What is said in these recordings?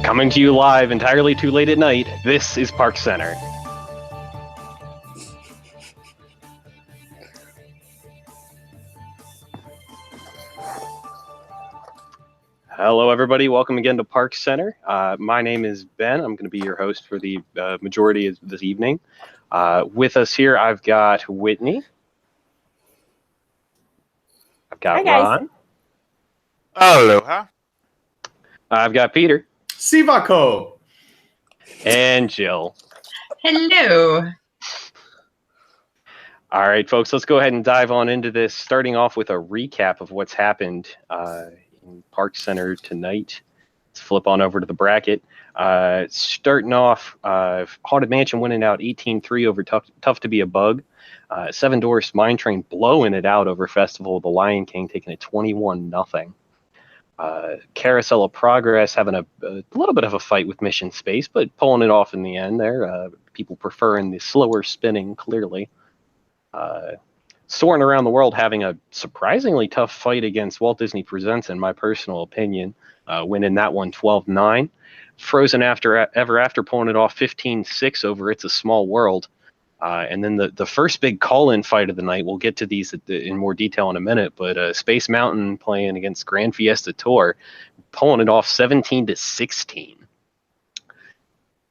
Coming to you live entirely too late at night, this is ParksCenter. Hello, everybody. Welcome again to ParksCenter. My name is Ben. I'm going to be your host for the majority of this evening. With us here, I've got Whitney. I've got Ron. Aloha. I've got Peter. Sivako. And Jill. Hello. All right, folks, let's go ahead and dive on into this, starting off with a recap of what's happened in ParksCenter tonight. Let's flip on over to the bracket. Starting off, Haunted Mansion winning out 18-3 over Tough to Be a Bug. Seven Dwarfs Mine Train blowing it out over Festival of the Lion King, taking it 21-0. Carousel of Progress having a little bit of a fight with Mission Space, but pulling it off in the end there. People preferring the slower spinning, clearly. Soaring Around the World having a surprisingly tough fight against Walt Disney Presents, in my personal opinion, winning that one 12-9. Frozen Ever After pulling it off 15-6 over It's a Small World. And then the first big call-in fight of the night, we'll get to these in more detail in a minute, but Space Mountain playing against Grand Fiesta Tour, pulling it off 17-16.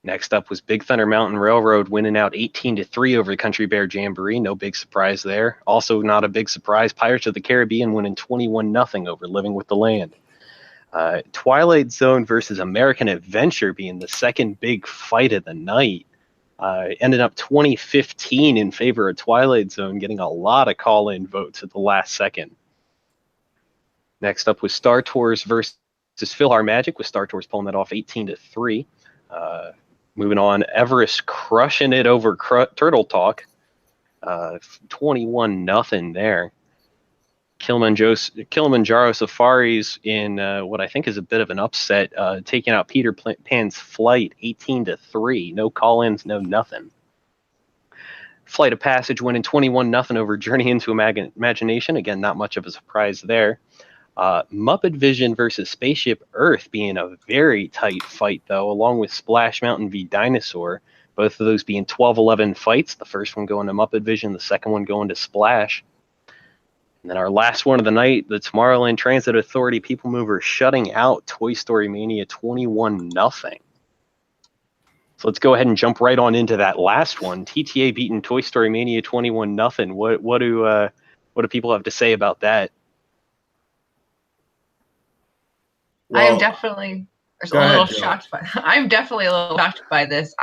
Next up was Big Thunder Mountain Railroad winning out 18-3 over the Country Bear Jamboree. No big surprise there. Also not a big surprise, Pirates of the Caribbean winning 21-0 over Living with the Land. Twilight Zone versus American Adventure being the second big fight of the night. Ended up 20-15 in favor of Twilight Zone, getting a lot of call-in votes at the last second. Next up was Star Tours versus PhilharMagic, with Star Tours pulling that off 18-3. Moving on, Everest crushing it over Turtle Talk, 21-0 there. Kilimanjaro Safaris in what I think is a bit of an upset, taking out Peter Pan's Flight 18-3. No call-ins, no nothing. Flight of Passage winning 21-0 over Journey into Imagination. Again, not much of a surprise there. Muppet Vision versus Spaceship Earth being a very tight fight, though, along with Splash Mountain v Dinosaur. Both of those being 12-11 fights. The first one going to Muppet Vision, the second one going to Splash. And then our last one of the night, the Tomorrowland Transit Authority People Mover shutting out Toy Story Mania 21-0. So let's go ahead and jump right on into that last one. TTA beating Toy Story Mania 21-0. What do people have to say about that? Well, I'm definitely a little shocked by this.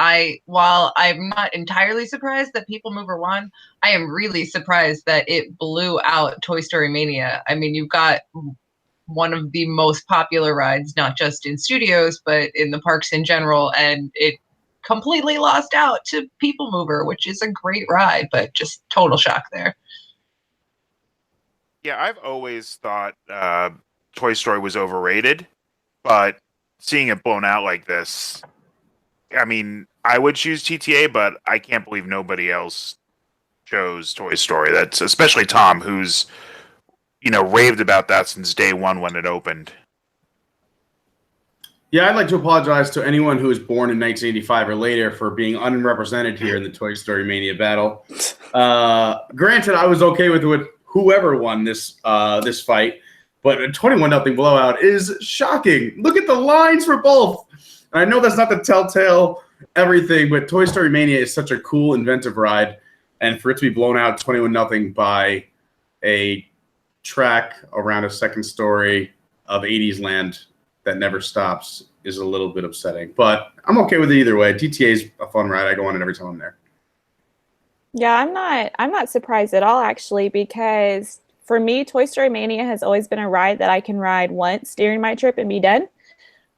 While I'm not entirely surprised that People Mover won, I am really surprised that it blew out Toy Story Mania. I mean, you've got one of the most popular rides, not just in studios, but in the parks in general, and it completely lost out to People Mover, which is a great ride, but just total shock there. Yeah, I've always thought Toy Story was overrated, but seeing it blown out like this, I mean, I would choose TTA, but I can't believe nobody else chose Toy Story. That's especially Tom, who's, raved about that since day one when it opened. Yeah, I'd like to apologize to anyone who was born in 1985 or later for being unrepresented here in the Toy Story Mania battle. Granted, I was okay with whoever won this fight, but a 21-0 blowout is shocking. Look at the lines for both. And I know that's not the telltale everything, but Toy Story Mania is such a cool, inventive ride. And for it to be blown out 21-0 by a track around a second story of 80s land that never stops is a little bit upsetting. But I'm okay with it either way. TTA is a fun ride. I go on it every time I'm there. Yeah, I'm not surprised at all, actually, because for me, Toy Story Mania has always been a ride that I can ride once during my trip and be done.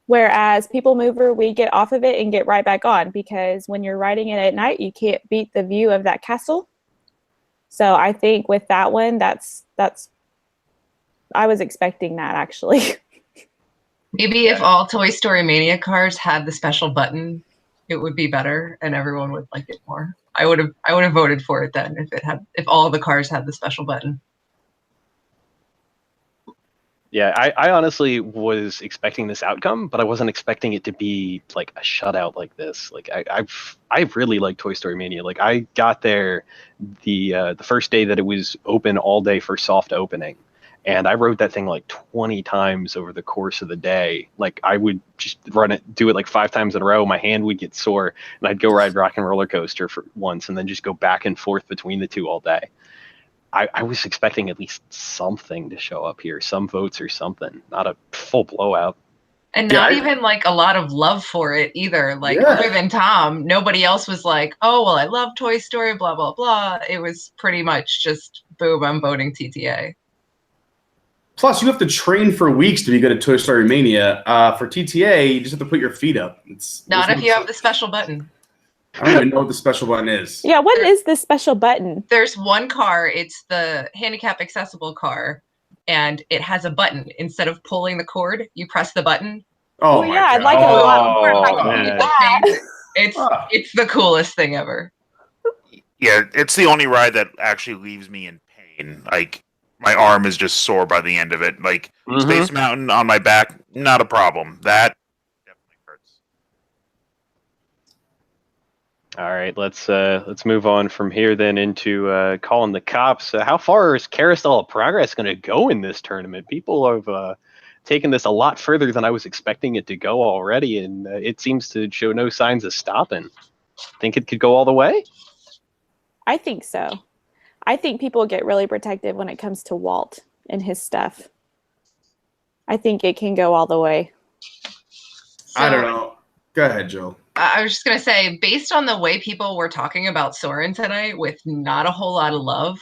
Whereas People Mover, we get off of it and get right back on, because when you're riding it at night, you can't beat the view of that castle. So I think with that one, that's I was expecting that, actually. Maybe if all Toy Story Mania cars had the special button, it would be better and everyone would like it more. I would have voted for it then if all the cars had the special button. Yeah, I honestly was expecting this outcome, but I wasn't expecting it to be like a shutout like this. Like I really like Toy Story Mania. Like I got there the first day that it was open all day for soft opening, and I rode that thing like 20 times over the course of the day. Like I would just do it like 5 times in a row. My hand would get sore, and I'd go ride Rock and Roller Coaster for once, and then just go back and forth between the two all day. I was expecting at least something to show up here, some votes or something, not a full blowout. And not even like a lot of love for it either. Like other than Tom, nobody else was like, oh, well, I love Toy Story, blah, blah, blah. It was pretty much just, boom, I'm voting TTA. Plus, you have to train for weeks to be good at Toy Story Mania. For TTA, you just have to put your feet up. Not if you have the special button. I don't even know what the special button is. Yeah, what is the special button? There's one car. It's the handicap accessible car, and it has a button. Instead of pulling the cord, you press the button. Oh my God. I'd like a lot more. It's the coolest thing ever. Yeah, it's the only ride that actually leaves me in pain. Like my arm is just sore by the end of it. Like Space Mountain on my back, not a problem. That definitely hurts. All right, let's move on from here then into calling the cops. How far is Carousel of Progress going to go in this tournament? People have taken this a lot further than I was expecting it to go already, and it seems to show no signs of stopping. Think it could go all the way? I think so. I think people get really protective when it comes to Walt and his stuff. I think it can go all the way. I don't know. Go ahead, Joe. I was just going to say, based on the way people were talking about Soarin' tonight with not a whole lot of love,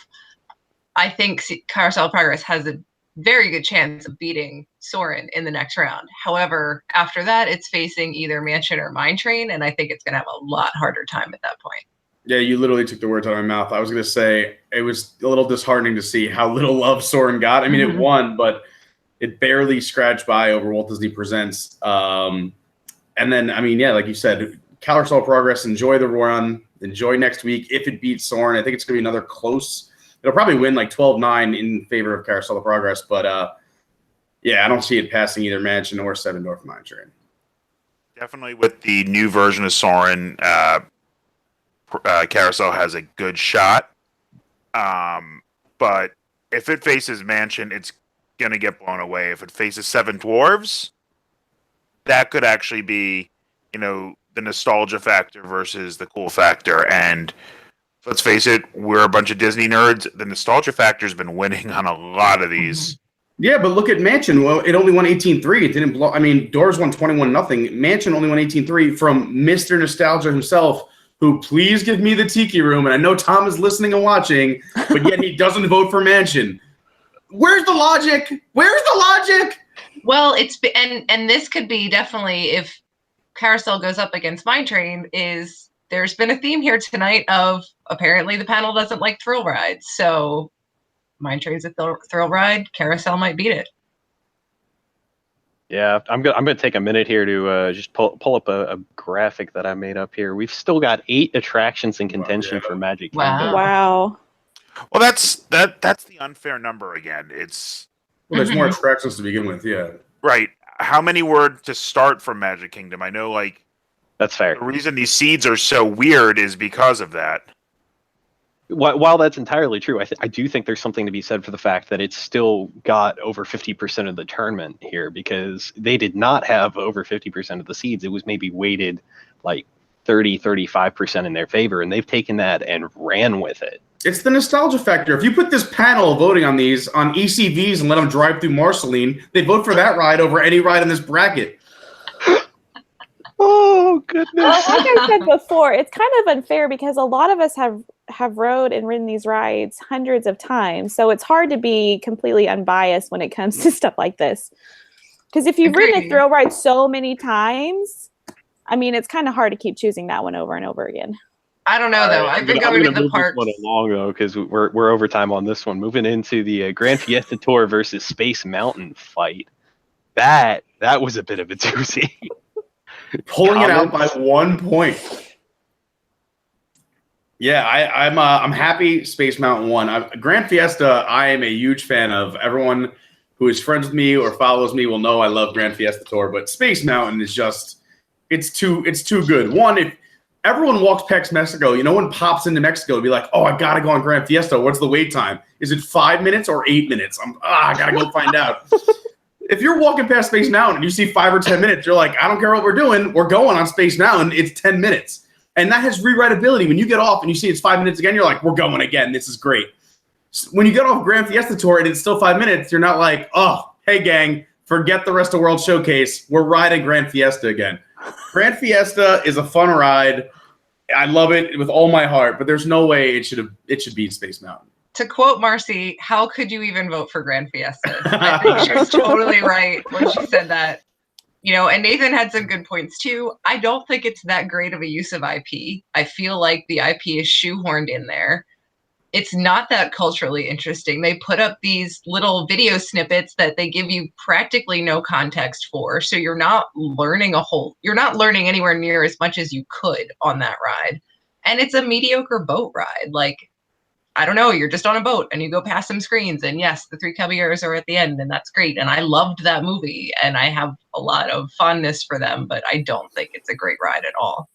I think Carousel of Progress has a very good chance of beating Soarin' in the next round. However, after that, it's facing either Mansion or Mine Train, and I think it's going to have a lot harder time at that point. Yeah, you literally took the words out of my mouth. I was going to say it was a little disheartening to see how little love Soarin' got. I mean, it won, but it barely scratched by over Walt Disney Presents. And then, I mean, yeah, like you said, Carousel of Progress, enjoy the run. Enjoy next week. If it beats Soarin', I think it's going to be another close. It'll probably win like 12-9 in favor of Carousel of Progress. But, yeah, I don't see it passing either Mansion or 7 North Mine Train. Definitely with the new version of Soarin', Carousel has a good shot. But if it faces Mansion, it's going to get blown away. If it faces 7 Dwarves, that could actually be, the nostalgia factor versus the cool factor. And let's face it, we're a bunch of Disney nerds. The nostalgia factor's been winning on a lot of these. Yeah, but look at Mansion. Well, it only won 18-3. It didn't blow. I mean, Doors won 21-0. Mansion only won 18-3 from Mr. Nostalgia himself, who please give me the Tiki Room. And I know Tom is listening and watching, but yet he doesn't vote for Mansion. Where's the logic? Where's the logic? Well, and this could be definitely, if Carousel goes up against Mine Train, there's been a theme here tonight of apparently the panel doesn't like thrill rides. So Mine Train's a thrill ride. Carousel might beat it. Yeah, I'm gonna take a minute here to just pull up a graphic that I made up here. We've still got 8 attractions in contention for Magic Kingdom. Wow. Well, that's the unfair number again. Well, there's more attractions to begin with, yeah. Right. How many were to start from Magic Kingdom? I know, that's fair. The reason these seeds are so weird is because of that. While that's entirely true, I do think there's something to be said for the fact that it's still got over 50% of the tournament here, because they did not have over 50% of the seeds. It was maybe weighted like 30-35% in their favor, and they've taken that and ran with it. It's the nostalgia factor. If you put this panel voting on these on ECVs and let them drive through Marceline, they vote for that ride over any ride in this bracket. Oh, goodness. Well, like I said before, it's kind of unfair because a lot of us have rode and ridden these rides hundreds of times. So it's hard to be completely unbiased when it comes to stuff like this. Because if you've ridden a thrill ride so many times, I mean, it's kind of hard to keep choosing that one over and over again. I don't know, though. I've been going to the parks. One along, though, because we're overtime on this one. Moving into the Grand Fiesta Tour versus Space Mountain fight. That was a bit of a doozy. Pulling it out by 1 point. Yeah, I'm happy Space Mountain won. Grand Fiesta, I am a huge fan of. Everyone who is friends with me or follows me will know I love Grand Fiesta Tour, but Space Mountain is just it's too good. One, if everyone walks past Mexico, no one pops into Mexico and be like, oh, I gotta go on Grand Fiesta. What's the wait time? Is it 5 minutes or 8 minutes? I gotta go find out. If you're walking past Space Mountain and you see 5 or 10 minutes, you're like, I don't care what we're doing. We're going on Space Mountain. It's 10 minutes. And that has rewritability. When you get off and you see it's 5 minutes again, you're like, we're going again. This is great. When you get off Grand Fiesta Tour and it's still 5 minutes, you're not like, oh, hey, gang, forget the Rest of World Showcase. We're riding Grand Fiesta again. Grand Fiesta is a fun ride. I love it with all my heart, but there's no way it should beat Space Mountain. To quote Marcy, how could you even vote for Grand Fiesta? I think she was totally right when she said that. And Nathan had some good points too. I don't think it's that great of a use of IP. I feel like the IP is shoehorned in there. It's not that culturally interesting. They put up these little video snippets that they give you practically no context for. So you're not learning anywhere near as much as you could on that ride. And it's a mediocre boat ride. Like, I don't know, you're just on a boat and you go past some screens and yes, the Three Caballeros are at the end and that's great. And I loved that movie and I have a lot of fondness for them, but I don't think it's a great ride at all.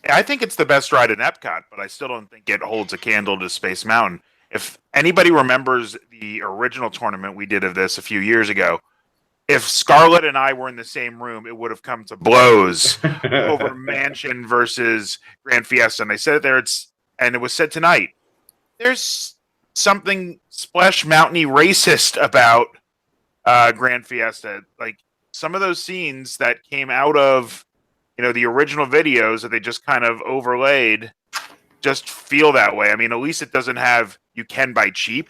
I think it's the best ride in Epcot, but I still don't think it holds a candle to Space Mountain. If anybody remembers the original tournament we did of this a few years ago, if Scarlett and I were in the same room, it would have come to blows over Mansion versus Grand Fiesta. And I said it there, and it was said tonight. There's something Splash Mountain-y racist about Grand Fiesta. Like some of those scenes that came out of the original videos that they just kind of overlaid just feel that way. I mean, at least it doesn't have you can buy cheap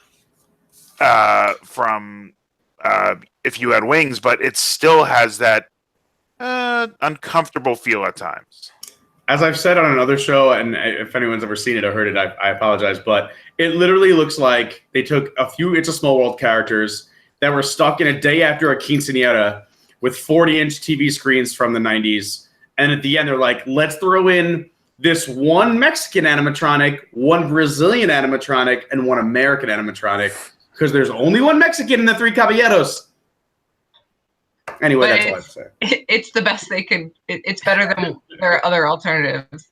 from If You Had Wings, but it still has that uncomfortable feel at times. As I've said on another show, and if anyone's ever seen it or heard it, I apologize, but it literally looks like they took a few It's a Small World characters that were stuck in a day after a quinceañera with 40-inch TV screens from the 90s, and at the end they're like, let's throw in this one Mexican animatronic, one Brazilian animatronic, and one American animatronic, because there's only one Mexican in the Three Caballeros. Anyway, that's all I have to say. It's the best they could. It's better than their other alternatives.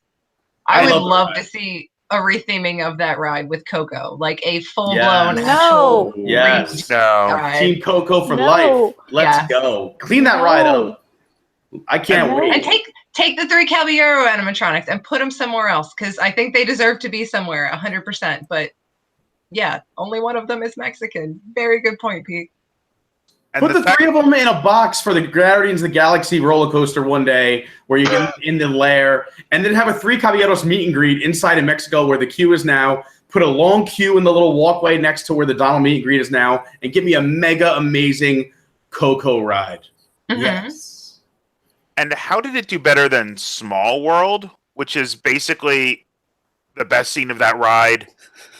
I would love to see a retheming of that ride with Coco, like a full-blown actual ride. Team Coco for life. Let's go. Clean that ride up. I can't wait. And take the Three Caballero animatronics and put them somewhere else, because I think they deserve to be somewhere 100%. But yeah, only one of them is Mexican. Very good point, Pete. And put the three of them in a box for the Guardians of the Galaxy roller coaster one day where you get in the lair, and then have a Three Caballeros meet and greet inside in Mexico where the queue is now. Put a long queue in the little walkway next to where the Donald meet and greet is now, and give me a mega amazing Coco ride. Mm-hmm. Yes. And how did it do better than Small World, which is basically the best scene of that ride,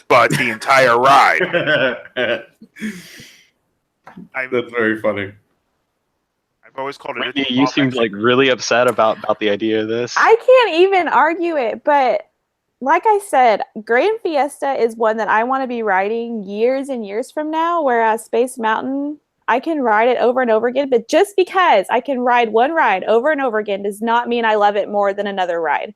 but the entire ride? That's very funny. I've always called it. Wendy, you seemed like really upset about the idea of this. I can't even argue it, but like I said, Grand Fiesta is one that I want to be riding years and years from now, whereas Space Mountain, I can ride it over and over again, but just because I can ride one ride over and over again does not mean I love it more than another ride.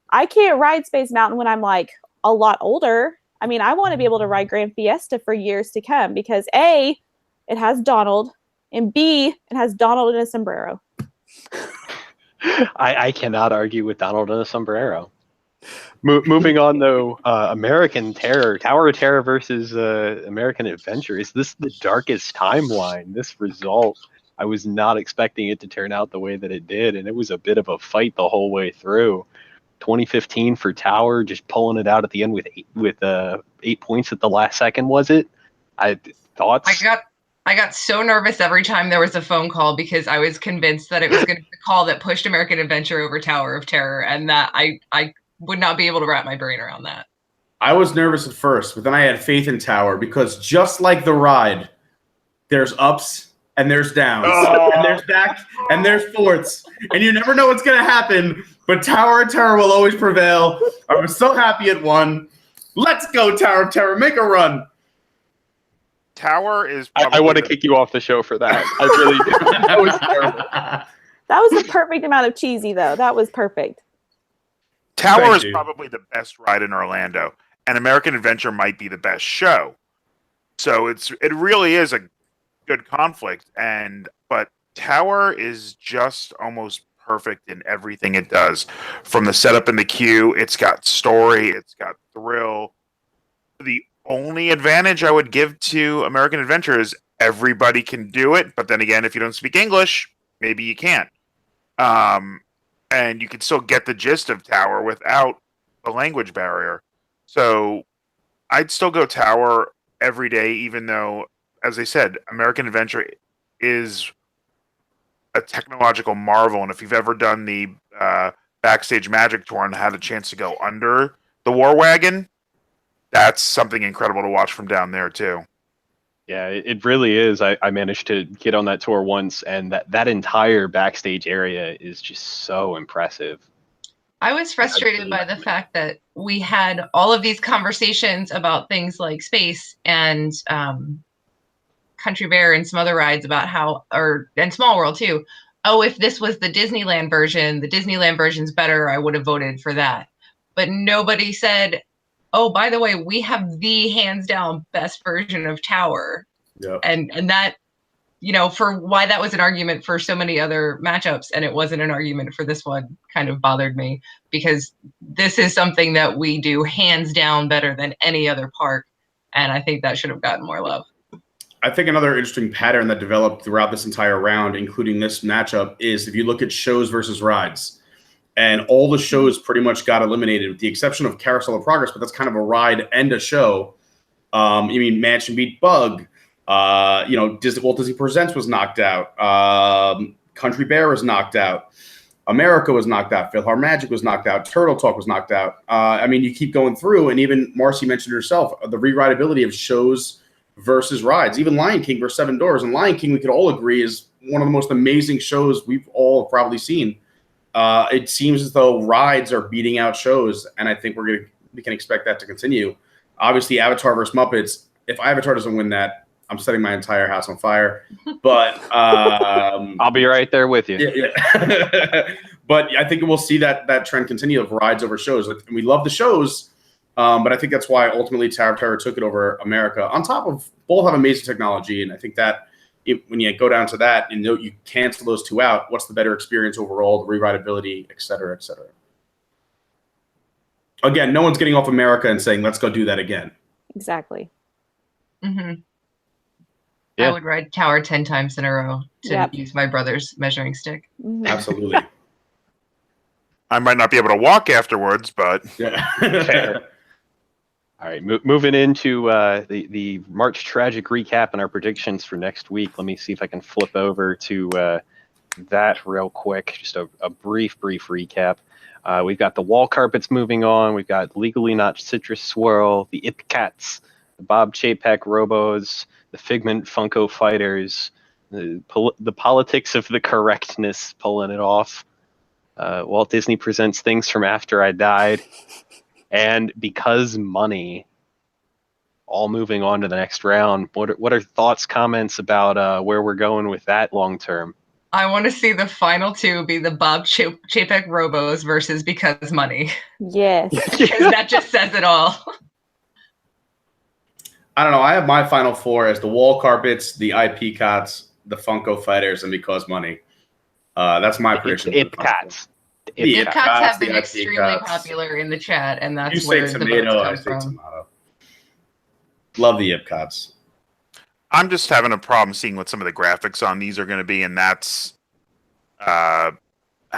I can't ride Space Mountain when I'm like a lot older. I mean, I want to be able to ride Grand Fiesta for years to come because A, it has Donald, and B, it has Donald in a sombrero. I cannot argue with Donald in a sombrero. Moving on, though, American Terror, Tower of Terror versus American Adventure. Is this the darkest timeline? This result, I was not expecting it to turn out the way that it did, and it was a bit of a fight the whole way through. 2015 for Tower, just pulling it out at the end with 8 points at the last second, was it? Thoughts? I got so nervous every time there was a phone call because I was convinced that it was going to be the call that pushed American Adventure over Tower of Terror, and that I would not be able to wrap my brain around that. I was nervous at first, but then I had faith in Tower because just like the ride, there's ups and there's downs, and there's back and there's forths, and you never know what's going to happen, but Tower of Terror will always prevail. I was so happy it won. Let's go, Tower of Terror. Make a run. Tower is. I want to kick you off the show for that. I really do. That was terrible. That was the perfect amount of cheesy, though. That was perfect. Tower is probably the best ride in Orlando, and American Adventure might be the best show. So it really is a good conflict, but Tower is just almost perfect in everything it does. From the setup in the queue, it's got story, it's got thrill. The only advantage I would give to American Adventure is everybody can do it, but then again, if you don't speak English, maybe you can't. And you can still get the gist of Tower without a language barrier. So I'd still go Tower every day, even though, as I said, American Adventure is a technological marvel. And if you've ever done the Backstage Magic Tour and had a chance to go under the War Wagon, that's something incredible to watch from down there, too. Yeah, it really is. I managed to get on that tour once, and that entire backstage area is just so impressive. I was frustrated by the fact that we had all of these conversations about things like space and Country Bear and some other rides about and Small World too. Oh, if this was the Disneyland version's better, I would have voted for that. But nobody said, oh, by the way, we have the hands down best version of Tower. Yep. And that, for why that was an argument for so many other matchups and it wasn't an argument for this one kind of bothered me, because this is something that we do hands down better than any other park. And I think that should have gotten more love. I think another interesting pattern that developed throughout this entire round, including this matchup, is if you look at shows versus rides. And all the shows pretty much got eliminated, with the exception of Carousel of Progress, but that's kind of a ride and a show. You mean Mansion beat Bug. Walt Disney Presents was knocked out. Country Bear was knocked out. America was knocked out. PhilharMagic was knocked out. Turtle Talk was knocked out. You keep going through, and even Marcy mentioned herself, the rewritability of shows versus rides. Even Lion King versus Seven Doors. And Lion King, we could all agree, is one of the most amazing shows we've all probably seen. It seems as though rides are beating out shows, and I think we can expect that to continue. Obviously, Avatar versus Muppets. If Avatar doesn't win that, I'm setting my entire house on fire. But I'll be right there with you. Yeah. But I think we'll see that trend continue of rides over shows. We love the shows, but I think that's why ultimately Tower of Terror took it over America. On top of both have amazing technology, and I think that when you go down to that and you cancel those two out, what's the better experience overall, the rewritability, et cetera, et cetera. Again, no one's getting off America and saying, let's go do that again. Exactly. Mm-hmm. Yeah. I would ride Tower 10 times in a row to use my brother's measuring stick. Mm-hmm. Absolutely. I might not be able to walk afterwards, but... Yeah. All right, moving into the March Tragic recap and our predictions for next week. Let me see if I can flip over to that real quick. Just a brief recap. We've got the wall carpets moving on. We've got Legally Not Citrus Swirl, the Ip Cats, the Bob Chapek Robos, the Figment Funko Fighters, the politics of the correctness pulling it off. Walt Disney Presents Things from After I Died. And Because Money, all moving on to the next round. What are thoughts, comments about where we're going with that long term? I want to see the final two be the Bob Chapek Robos versus Because Money. Yes. Because that just says it all. I don't know. I have my final four as the wall carpets, the IP Cots, the Funko Fighters, and Because Money. That's my prediction. Ip Cats. The Ip Cats have been extremely popular in the chat, and that's where the votes come from. Tomato. Love the Ip Cats. I'm just having a problem seeing what some of the graphics on these are going to be, and that's how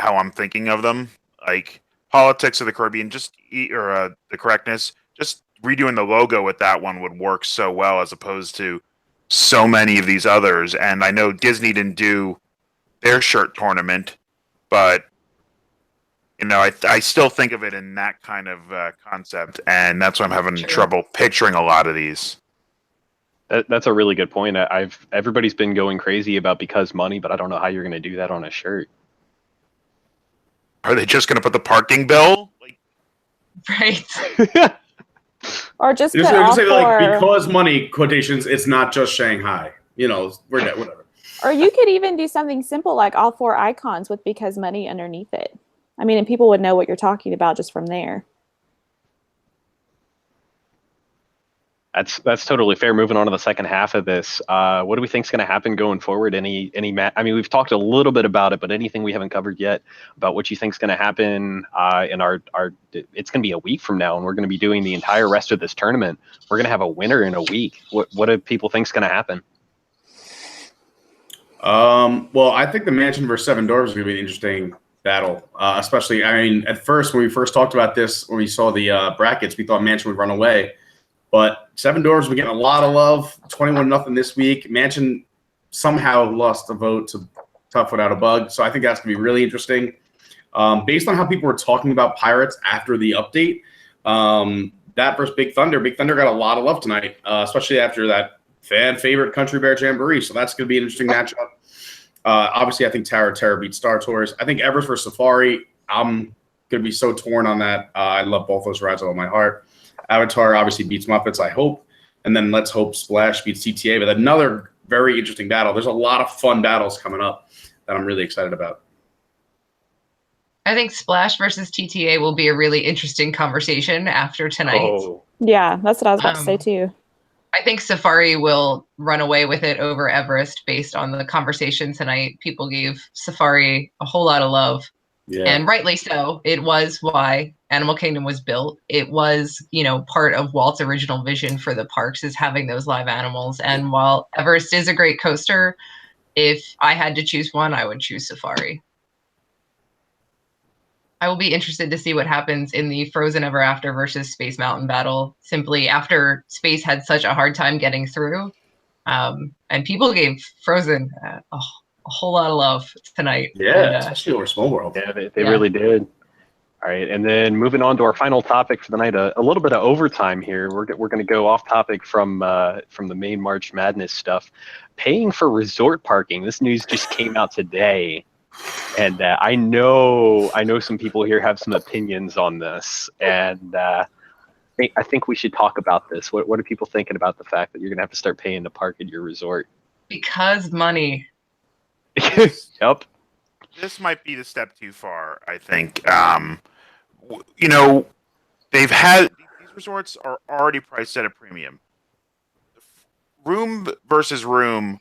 I'm thinking of them. Like Politics of the Caribbean, the correctness, just redoing the logo with that one would work so well, as opposed to so many of these others. And I know Disney didn't do their shirt tournament, but I still think of it in that kind of concept, and that's why I'm having trouble picturing a lot of these. That's a really good point. Everybody's been going crazy about Because Money, but I don't know how you're going to do that on a shirt. Are they just going to put the parking bill? Right. Or just just put say all like four. because money quotations, it's not just Shanghai. You know, we're dead, whatever. Or you could even do something simple like all four icons with because money underneath it. I mean, and people would know what you're talking about just from there. That's totally fair. Moving on to the second half of this, what do we think is going to happen going forward? I mean, we've talked a little bit about it, but anything we haven't covered yet about what you think is going to happen in our it's going to be a week from now, and we're going to be doing the entire rest of this tournament. We're going to have a winner in a week. What do people think is going to happen? Well, I think the Mansion versus Seven Dwarfs is going to be an interesting battle, especially. I mean, at first when we first talked about this, when we saw the brackets, we thought Mansion would run away. But Seven Dwarfs were getting a lot of love, 21-0 this week. Mansion somehow lost a vote to Tough Without a Bug. So I think that's going to be really interesting. Based on how people were talking about Pirates after the update, that versus Big Thunder got a lot of love tonight, especially after that fan favorite Country Bear Jamboree. So that's going to be an interesting matchup. Obviously, I think Tower of Terror beats Star Tours. I think Everest versus Safari, I'm going to be so torn on that. I love both those rides with all my heart. Avatar obviously beats Muppets, I hope. And then let's hope Splash beats TTA. But another very interesting battle. There's a lot of fun battles coming up that I'm really excited about. I think Splash versus TTA will be a really interesting conversation after tonight. Oh. Yeah, that's what I was about to say too. I think Safari will run away with it over Everest based on the conversation tonight. People gave Safari a whole lot of love. Yeah. And rightly so. It was why Animal Kingdom was built. It was, part of Walt's original vision for the parks is having those live animals. And while Everest is a great coaster, if I had to choose one, I would choose Safari. I will be interested to see what happens in the Frozen Ever After versus Space Mountain battle, simply after Space had such a hard time getting through. And people gave Frozen a whole lot of love tonight. Yeah, and, especially over Small World. Yeah, they really did. All right, and then moving on to our final topic for the night, a little bit of overtime here. We're going to go off topic from the main March Madness stuff. Paying for resort parking. This news just came out today, and I know some people here have some opinions on this, and I think we should talk about this. What are people thinking about the fact that you're going to have to start paying to park at your resort? Because money. Yep. This might be the step too far, I think. They've had these resorts are already priced at a premium. Room versus room,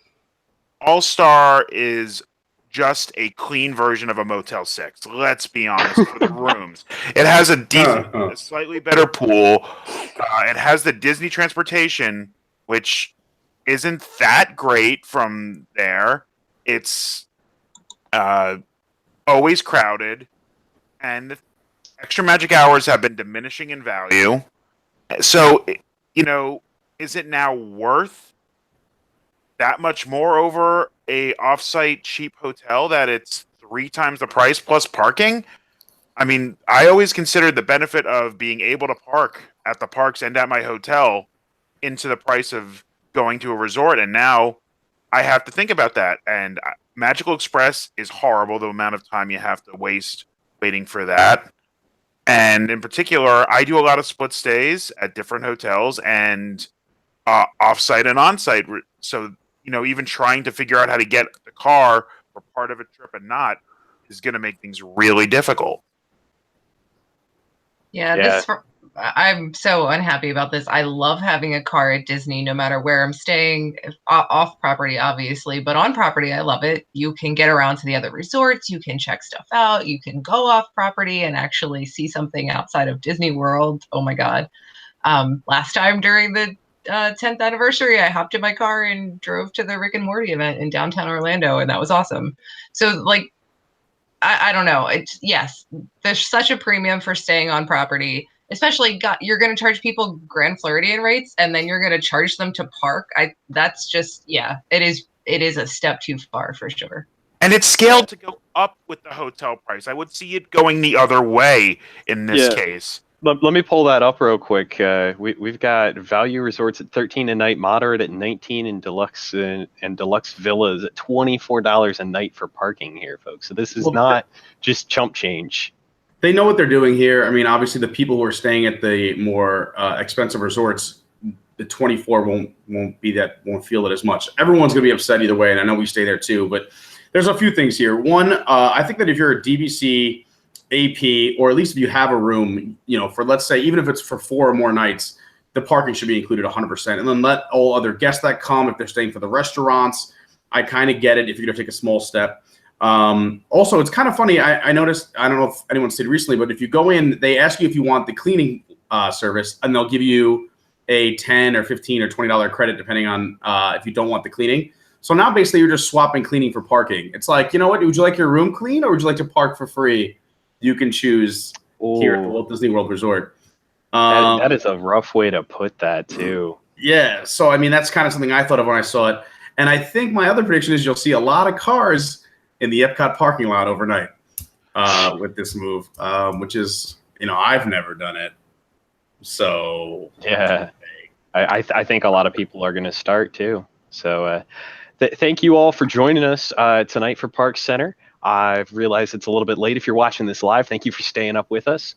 All-Star is just a clean version of a Motel 6. Let's be honest, for the rooms. It has a a slightly better pool. It has the Disney transportation, which isn't that great from there. It's always crowded, and the extra magic hours have been diminishing in value. So, is it now worth that much more over a off-site cheap hotel that it's 3 times the price plus parking? I mean, I always considered the benefit of being able to park at the parks and at my hotel into the price of going to a resort, and now I have to think about that. And Magical Express is horrible, the amount of time you have to waste waiting for that. And in particular, I do a lot of split stays at different hotels and off-site and on-site. So, even trying to figure out how to get the car for part of a trip and not is going to make things really difficult. Yeah. I'm so unhappy about this. I love having a car at Disney no matter where I'm staying, off property, obviously, but on property, I love it. You can get around to the other resorts. You can check stuff out. You can go off property and actually see something outside of Disney World. Oh my God. Last time during the 10th anniversary, I hopped in my car and drove to the Rick and Morty event in downtown Orlando, and that was awesome. So I don't know. Yes, there's such a premium for staying on property. Especially, you're going to charge people Grand Floridian rates, and then you're going to charge them to park. That's just, it is a step too far for sure. And it's scaled to go up with the hotel price. I would see it going the other way in this case. Let me pull that up real quick. We've got value resorts at $13 a night, moderate at $19, and deluxe villas at $24 a night for parking here, folks. So this is not just chump change. they know what they're doing here. I mean, obviously, the people who are staying at the more expensive resorts, the 24 won't feel it as much. Everyone's going to be upset either way, and I know we stay there too. But there's a few things here. One, I think that if you're a DVC, AP, or at least if you have a room, for, let's say, even if it's for 4 or more nights, the parking should be included 100%. And then let all other guests that come, if they're staying for the restaurants, I kind of get it if you're going to take a small step. Also, it's kind of funny. I noticed, I don't know if anyone's seen recently, but if you go in, they ask you if you want the cleaning service, and they'll give you a $10 or $15 or $20 credit, depending on if you don't want the cleaning. So now basically you're just swapping cleaning for parking. It's like, you know what? Would you like your room clean, or would you like to park for free? You can choose here at the Walt Disney World Resort. That is a rough way to put that, too. Yeah. So, I mean, that's kind of something I thought of when I saw it. And I think my other prediction is you'll see a lot of cars in the Epcot parking lot overnight with this move, which is, I've never done it. So, yeah, I think a lot of people are going to start, too. So, thank you all for joining us tonight for ParksCenter. I've realized it's a little bit late if you're watching this live. Thank you for staying up with us.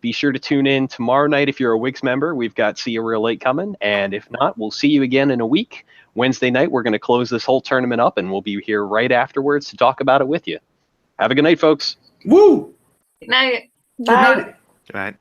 Be sure to tune in tomorrow night if you're a Wigs member. We've got See You Real Late coming. And if not, we'll see you again in a week. Wednesday night, we're going to close this whole tournament up, and we'll be here right afterwards to talk about it with you. Have a good night, folks. Woo! Good night. Bye. Good night. Good night.